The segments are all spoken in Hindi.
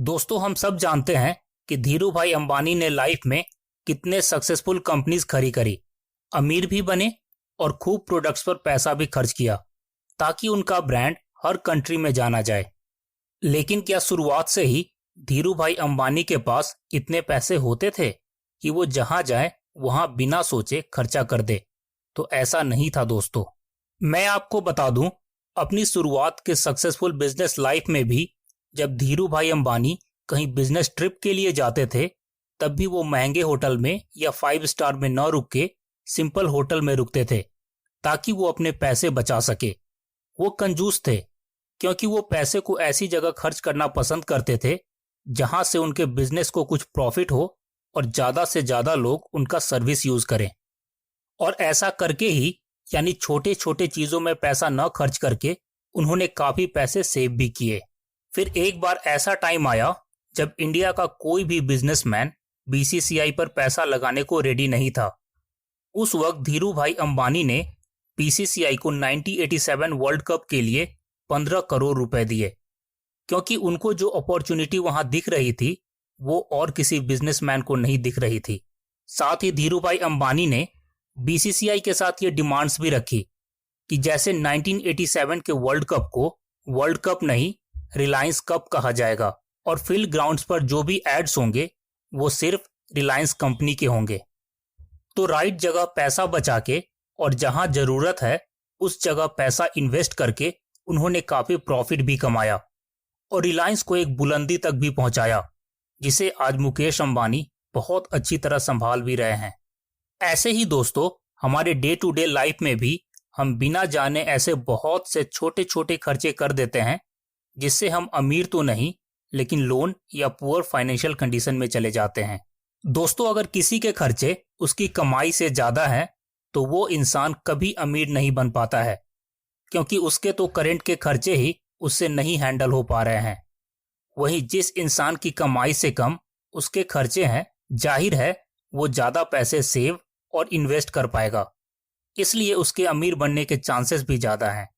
दोस्तों, हम सब जानते हैं कि धीरू भाई अंबानी ने लाइफ में कितने सक्सेसफुल कंपनीज खड़ी करी, अमीर भी बने और खूब प्रोडक्ट्स पर पैसा भी खर्च किया ताकि उनका ब्रांड हर कंट्री में जाना जाए। लेकिन क्या शुरुआत से ही धीरू भाई अंबानी के पास इतने पैसे होते थे कि वो जहां जाए वहां बिना सोचे खर्चा कर दे? तो ऐसा नहीं था दोस्तों। मैं आपको बता दूं, अपनी शुरुआत के सक्सेसफुल बिजनेस लाइफ में भी जब धीरू भाई अंबानी कहीं बिजनेस ट्रिप के लिए जाते थे, तब भी वो महंगे होटल में या 5 स्टार में न रुक के सिंपल होटल में रुकते थे ताकि वो अपने पैसे बचा सके। वो कंजूस थे क्योंकि वो पैसे को ऐसी जगह खर्च करना पसंद करते थे जहां से उनके बिजनेस को कुछ प्रॉफिट हो और ज्यादा से ज्यादा लोग उनका सर्विस यूज करें। और ऐसा करके ही, यानी छोटे छोटे चीजों में पैसा न खर्च करके, उन्होंने काफी पैसे सेव भी किए। फिर एक बार ऐसा टाइम आया जब इंडिया का कोई भी बिजनेसमैन बीसीसीआई पर पैसा लगाने को रेडी नहीं था। उस वक्त धीरू भाई अंबानी ने बीसीसीआई को 1987 वर्ल्ड कप के लिए 15 करोड़ रुपए दिए, क्योंकि उनको जो अपॉर्चुनिटी वहां दिख रही थी वो और किसी बिजनेसमैन को नहीं दिख रही थी। साथ ही धीरू भाई अंबानी ने बीसीसीआई के साथ ये डिमांड्स भी रखी कि जैसे 1987 के वर्ल्ड कप को वर्ल्ड कप नहीं, रिलायंस कप कहा जाएगा और फील्ड ग्राउंड्स पर जो भी एड्स होंगे वो सिर्फ रिलायंस कंपनी के होंगे। तो राइट जगह पैसा बचा के और जहां जरूरत है उस जगह पैसा इन्वेस्ट करके उन्होंने काफी प्रॉफिट भी कमाया और रिलायंस को एक बुलंदी तक भी पहुंचाया, जिसे आज मुकेश अंबानी बहुत अच्छी तरह संभाल भी रहे हैं। ऐसे ही दोस्तों, हमारे डे टू डे लाइफ में भी हम बिना जाने ऐसे बहुत से छोटे छोटे खर्चे कर देते हैं जिससे हम अमीर तो नहीं लेकिन लोन या पुअर फाइनेंशियल कंडीशन में चले जाते हैं। दोस्तों, अगर किसी के खर्चे उसकी कमाई से ज्यादा हैं तो वो इंसान कभी अमीर नहीं बन पाता है, क्योंकि उसके तो करंट के खर्चे ही उससे नहीं हैंडल हो पा रहे हैं। वहीं जिस इंसान की कमाई से कम उसके खर्चे हैं, जाहिर है वो ज्यादा पैसे सेव और इन्वेस्ट कर पाएगा, इसलिए उसके अमीर बनने के चांसेस भी ज्यादा हैं।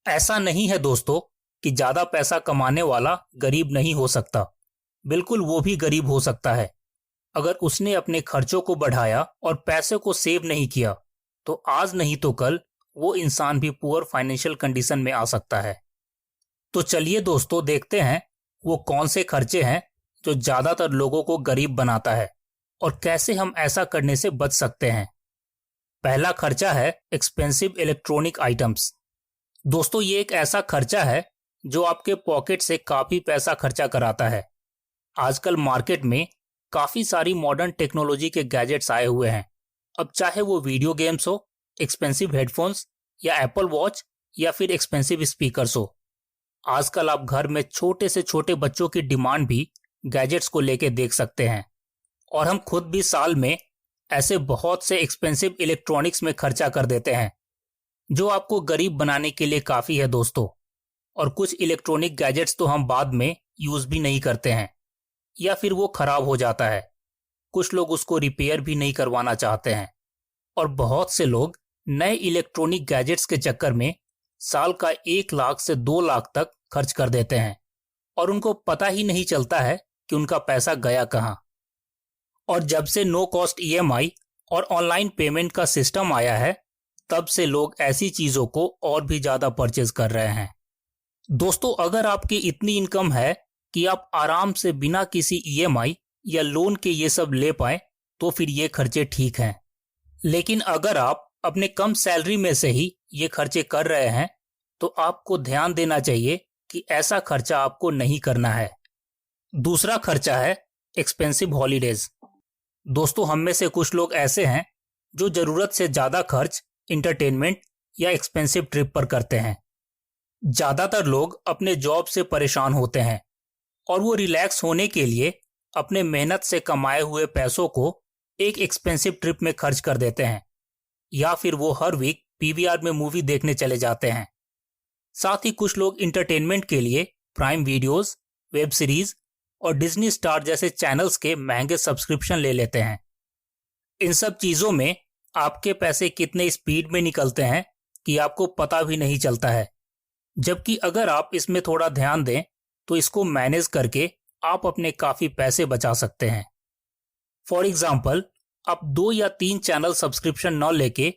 ऐसा नहीं है दोस्तों कि ज्यादा पैसा कमाने वाला गरीब नहीं हो सकता, बिल्कुल वो भी गरीब हो सकता है। अगर उसने अपने खर्चों को बढ़ाया और पैसे को सेव नहीं किया तो आज नहीं तो कल वो इंसान भी पुअर फाइनेंशियल कंडीशन में आ सकता है। तो चलिए दोस्तों, देखते हैं वो कौन से खर्चे हैं जो ज्यादातर लोगों को गरीब बनाता है और कैसे हम ऐसा करने से बच सकते हैं। पहला खर्चा है एक्सपेंसिव इलेक्ट्रॉनिक आइटम्स। दोस्तों, ये एक ऐसा खर्चा है जो आपके पॉकेट से काफी पैसा खर्चा कराता है। आजकल मार्केट में काफी सारी मॉडर्न टेक्नोलॉजी के गैजेट्स आए हुए हैं। अब चाहे वो वीडियो गेम्स हो, एक्सपेंसिव हेडफोन्स या एप्पल वॉच या फिर एक्सपेंसिव स्पीकर्स हो, आजकल आप घर में छोटे से छोटे बच्चों की डिमांड भी गैजेट्स को लेके देख सकते हैं। और हम खुद भी साल में ऐसे बहुत से एक्सपेंसिव इलेक्ट्रॉनिक्स में खर्चा कर देते हैं जो आपको गरीब बनाने के लिए काफी है दोस्तों। और कुछ इलेक्ट्रॉनिक गैजेट्स तो हम बाद में यूज भी नहीं करते हैं या फिर वो खराब हो जाता है। कुछ लोग उसको रिपेयर भी नहीं करवाना चाहते हैं और बहुत से लोग नए इलेक्ट्रॉनिक गैजेट्स के चक्कर में साल का 1 लाख से 2 लाख तक खर्च कर देते हैं और उनको पता ही नहीं चलता है कि उनका पैसा गया कहाँ। और जब से नो कॉस्ट ईएमआई और ऑनलाइन पेमेंट का सिस्टम आया है, तब से लोग ऐसी चीजों को और भी ज्यादा परचेज कर रहे हैं। दोस्तों, अगर आपकी इतनी इनकम है कि आप आराम से बिना किसी ईएमआई या लोन के ये सब ले पाए तो फिर ये खर्चे ठीक हैं। लेकिन अगर आप अपने कम सैलरी में से ही ये खर्चे कर रहे हैं तो आपको ध्यान देना चाहिए कि ऐसा खर्चा आपको नहीं करना है। दूसरा खर्चा है एक्सपेंसिव हॉलीडेज। दोस्तों, हम में से कुछ लोग ऐसे हैं जो जरूरत से ज्यादा खर्च इंटरटेनमेंट या एक्सपेंसिव ट्रिप पर करते हैं। ज्यादातर लोग अपने जॉब से परेशान होते हैं और वो रिलैक्स होने के लिए अपने मेहनत से कमाए हुए पैसों को एक एक्सपेंसिव ट्रिप में खर्च कर देते हैं, या फिर वो हर वीक पीवीआर में मूवी देखने चले जाते हैं। साथ ही कुछ लोग इंटरटेनमेंट के लिए प्राइम वीडियोस, वेब सीरीज और डिज्नी स्टार जैसे चैनल्स के महंगे सब्सक्रिप्शन ले लेते हैं। इन सब चीजों में आपके पैसे कितने स्पीड में निकलते हैं कि आपको पता भी नहीं चलता है, जबकि अगर आप इसमें थोड़ा ध्यान दें तो इसको मैनेज करके आप अपने काफ़ी पैसे बचा सकते हैं। फॉर एग्जाम्पल, आप 2 या 3 चैनल सब्सक्रिप्शन न लेके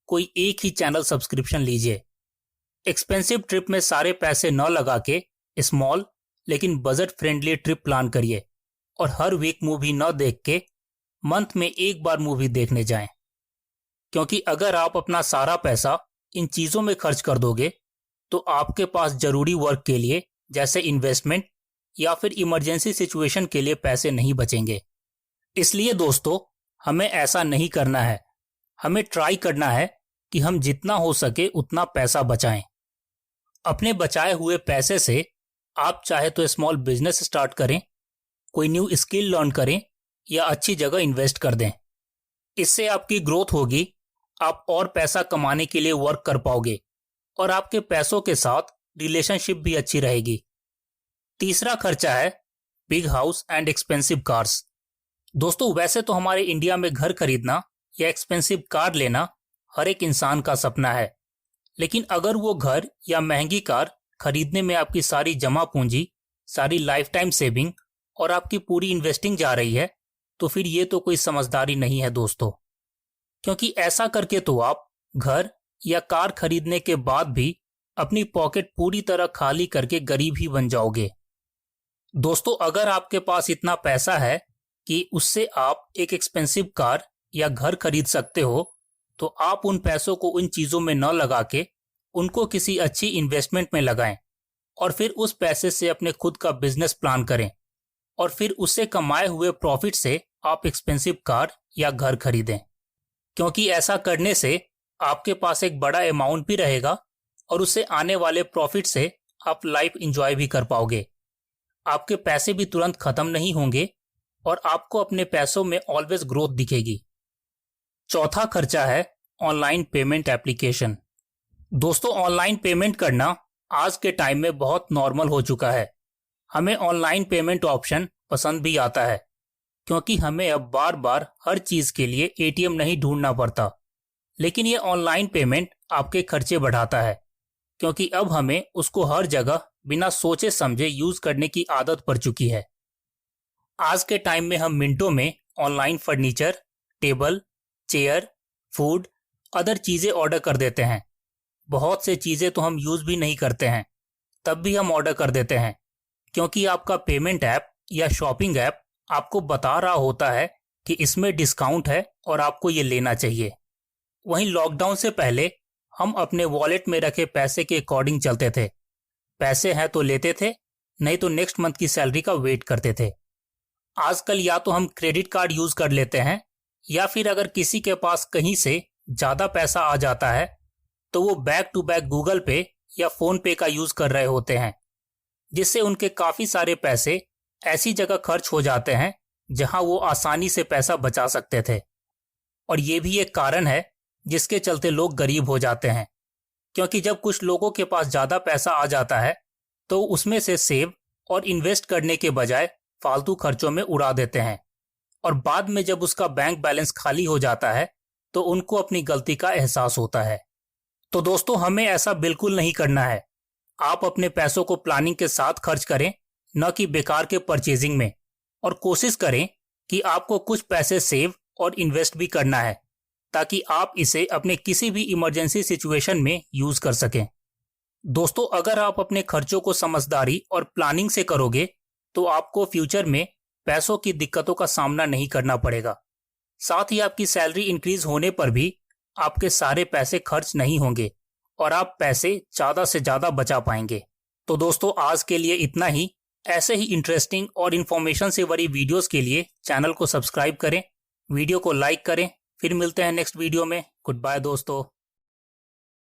कोई एक ही चैनल सब्सक्रिप्शन लीजिए। एक्सपेंसिव ट्रिप में सारे पैसे न लगा के स्मॉल लेकिन बजट फ्रेंडली ट्रिप प्लान करिए और हर वीक मूवी न देख के मंथ में एक बार मूवी देखने जाएं। क्योंकि अगर आप अपना सारा पैसा इन चीज़ों में खर्च कर दोगे तो आपके पास जरूरी वर्क के लिए जैसे इन्वेस्टमेंट या फिर इमरजेंसी सिचुएशन के लिए पैसे नहीं बचेंगे। इसलिए दोस्तों, हमें ऐसा नहीं करना है। हमें ट्राई करना है कि हम जितना हो सके उतना पैसा बचाएं। अपने बचाए हुए पैसे से आप चाहे तो स्मॉल बिजनेस स्टार्ट करें, कोई न्यू स्किल लर्न करें या अच्छी जगह इन्वेस्ट कर दें। इससे आपकी ग्रोथ होगी, आप और पैसा कमाने के लिए वर्क कर पाओगे और आपके पैसों के साथ रिलेशनशिप भी अच्छी रहेगी। तीसरा खर्चा है big house and expensive cars. दोस्तों, वैसे तो हमारे इंडिया में घर खरीदना या एक्सपेंसिव कार लेना हर एक इंसान का सपना है, लेकिन अगर वो घर या महंगी कार खरीदने में आपकी सारी जमा पूंजी, सारी लाइफ टाइम सेविंग और आपकी पूरी इन्वेस्टिंग जा रही है तो फिर ये तो कोई समझदारी नहीं है दोस्तों। क्योंकि ऐसा करके तो आप घर या कार खरीदने के बाद भी अपनी पॉकेट पूरी तरह खाली करके गरीब ही बन जाओगे। दोस्तों, अगर आपके पास इतना पैसा है कि उससे आप एक एक्सपेंसिव कार या घर खरीद सकते हो तो आप उन पैसों को उन चीज़ों में न लगा के उनको किसी अच्छी इन्वेस्टमेंट में लगाएं और फिर उस पैसे से अपने खुद का बिजनेस प्लान करें और फिर उससे कमाए हुए प्रॉफिट से आप एक्सपेंसिव कार या घर खरीदें। क्योंकि ऐसा करने से आपके पास एक बड़ा अमाउंट भी रहेगा और उससे आने वाले प्रॉफिट से आप लाइफ एंजॉय भी कर पाओगे। आपके पैसे भी तुरंत खत्म नहीं होंगे और आपको अपने पैसों में ऑलवेज ग्रोथ दिखेगी। चौथा खर्चा है ऑनलाइन पेमेंट एप्लीकेशन। दोस्तों, ऑनलाइन पेमेंट करना आज के टाइम में बहुत नॉर्मल हो चुका है। हमें ऑनलाइन पेमेंट ऑप्शन पसंद भी आता है क्योंकि हमें अब बार बार हर चीज़ के लिए एटीएम नहीं ढूंढना पड़ता। लेकिन ये ऑनलाइन पेमेंट आपके खर्चे बढ़ाता है क्योंकि अब हमें उसको हर जगह बिना सोचे समझे यूज़ करने की आदत पड़ चुकी है। आज के टाइम में हम मिनटों में online furniture, table, chair, food, other चीज़ें ऑर्डर कर देते हैं। बहुत से चीज़ें तो हम यूज़ भी नहीं करते हैं, तब भी हम ऑर्डर कर देते हैं क्योंकि आपका पेमेंट ऐप या शॉपिंग ऐप आपको बता रहा होता है कि इसमें डिस्काउंट है और आपको ये लेना चाहिए। वहीं लॉकडाउन से पहले हम अपने वॉलेट में रखे पैसे के अकॉर्डिंग चलते थे। पैसे हैं तो लेते थे, नहीं तो नेक्स्ट मंथ की सैलरी का वेट करते थे। आजकल या तो हम क्रेडिट कार्ड यूज़ कर लेते हैं या फिर अगर किसी के पास कहीं से ज़्यादा पैसा आ जाता है तो वो बैक टू बैक गूगल पे या फ़ोन पे का यूज़ कर रहे होते हैं, जिससे उनके काफ़ी सारे पैसे ऐसी जगह खर्च हो जाते हैं जहां वो आसानी से पैसा बचा सकते थे। और ये भी एक कारण है जिसके चलते लोग गरीब हो जाते हैं, क्योंकि जब कुछ लोगों के पास ज़्यादा पैसा आ जाता है तो उसमें से सेव और इन्वेस्ट करने के बजाय फालतू खर्चों में उड़ा देते हैं और बाद में जब उसका बैंक बैलेंस खाली हो जाता है तो उनको अपनी गलती का एहसास होता है। तो दोस्तों, हमें ऐसा बिल्कुल नहीं करना है। आप अपने पैसों को प्लानिंग के साथ खर्च करें, न कि बेकार के परचेजिंग में, और कोशिश करें कि आपको कुछ पैसे सेव और इन्वेस्ट भी करना है ताकि आप इसे अपने किसी भी इमरजेंसी सिचुएशन में यूज कर सकें। दोस्तों, अगर आप अपने खर्चों को समझदारी और प्लानिंग से करोगे तो आपको फ्यूचर में पैसों की दिक्कतों का सामना नहीं करना पड़ेगा। साथ ही आपकी सैलरी इंक्रीज होने पर भी आपके सारे पैसे खर्च नहीं होंगे और आप पैसे ज़्यादा से ज़्यादा बचा पाएंगे। तो दोस्तों, आज के लिए इतना ही। ऐसे ही इंटरेस्टिंग और इन्फॉर्मेशन से भरी वीडियोस के लिए चैनल को सब्सक्राइब करें, वीडियो को लाइक करें। फिर मिलते हैं नेक्स्ट वीडियो में। गुड बाय दोस्तों।